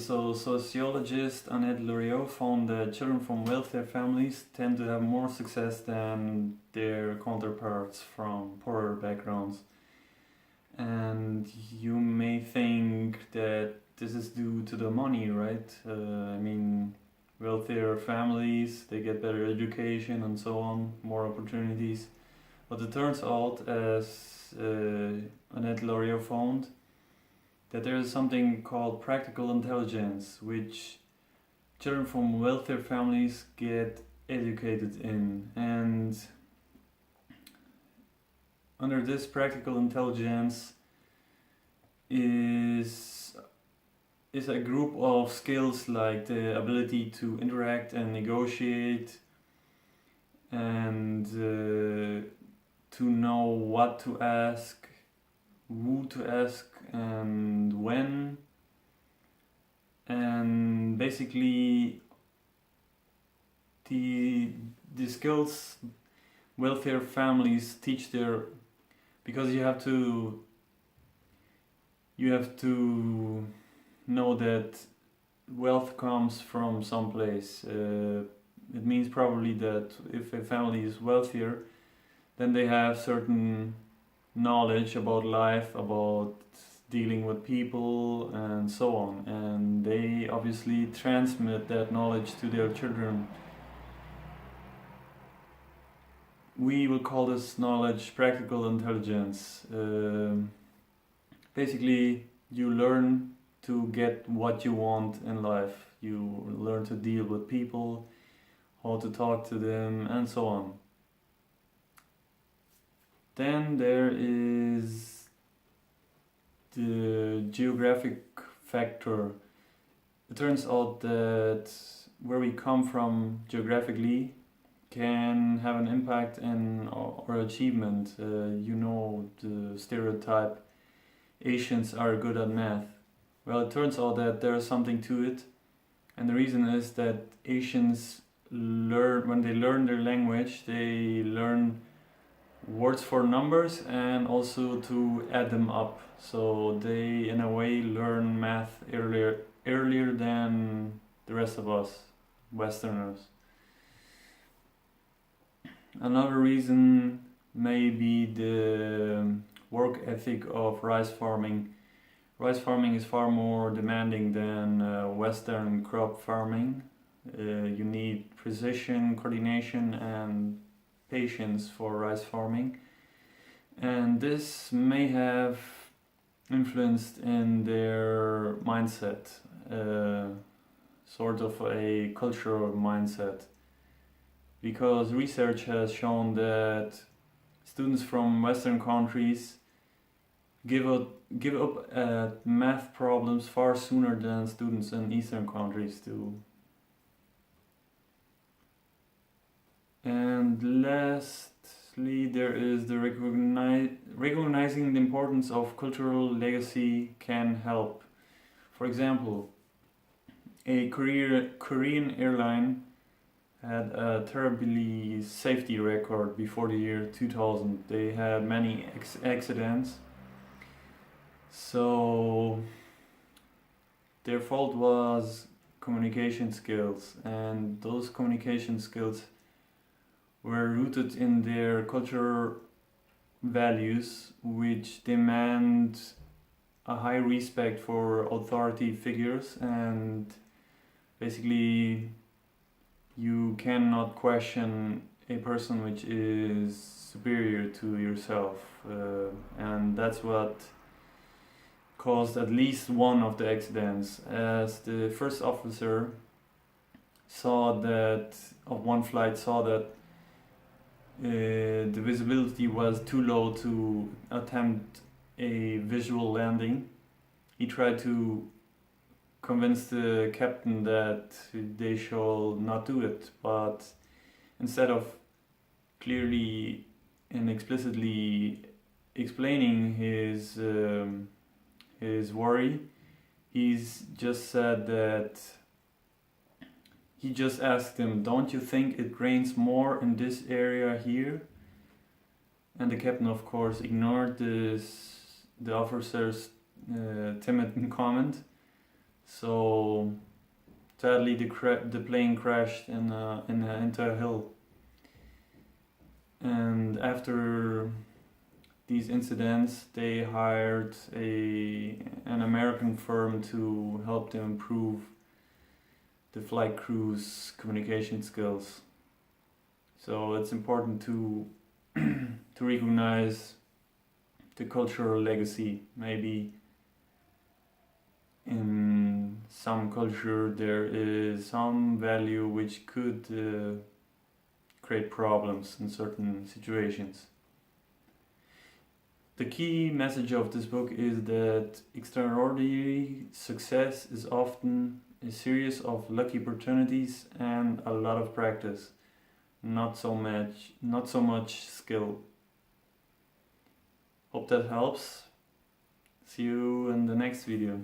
So, sociologist Annette Loriot found that children from wealthier families tend to have more success than their counterparts from poorer backgrounds. And you may think that this is due to the money, right? Wealthier families, they get better education and so on, more opportunities. But it turns out, as Annette Loriot found, that there is something called practical intelligence, which children from wealthier families get educated in. And under this practical intelligence is a group of skills like the ability to interact and negotiate, and to know what to ask, who to ask, and when. And basically the skills wealthier families teach their, because you have to know that wealth comes from someplace. It means probably that if a family is wealthier, then they have certain knowledge about life, about dealing with people, and so on. And they obviously transmit that knowledge to their children. We will call this knowledge practical intelligence. Basically, you learn to get what you want in life. You learn to deal with people, how to talk to them, and so on. Then there is the geographic factor. It turns out that where we come from geographically can have an impact in our achievement. The stereotype, Asians are good at math. Well, it turns out that there is something to it, and the reason is that Asians when they learn their language, they learn words for numbers and also to add them up. So they, in a way, learn math earlier than the rest of us, Westerners. Another reason may be the work ethic of rice farming. Rice farming is far more demanding than Western crop farming. You need precision, coordination, and patience for rice farming, and this may have influenced in their mindset, sort of a cultural mindset, because research has shown that students from Western countries give up at math problems far sooner than students in Eastern countries do. And lastly, there is the recognizing the importance of cultural legacy can help. For example, a Korean airline had a terribly safety record before the year 2000. They had many accidents. So their fault was communication skills, and those communication skills were rooted in their cultural values, which demand a high respect for authority figures, and basically you cannot question a person which is superior to yourself, and that's what caused at least one of the accidents, as the first officer of one flight saw that the visibility was too low to attempt a visual landing. He tried to convince the captain that they shall not do it, but instead of clearly and explicitly explaining his worry, he's just said that he just asked him, "Don't you think it rains more in this area here?" And the captain, of course, ignored the officer's timid comment. So sadly, the plane crashed into a hill. And after these incidents, they hired an American firm to help them improve the flight crew's communication skills. So it's important to to recognize the cultural legacy. Maybe in some culture there is some value which could create problems in certain situations. The key message of this book is that extraordinary success is often a series of lucky opportunities and a lot of practice, not so much skill. Hope that helps. See you in the next video.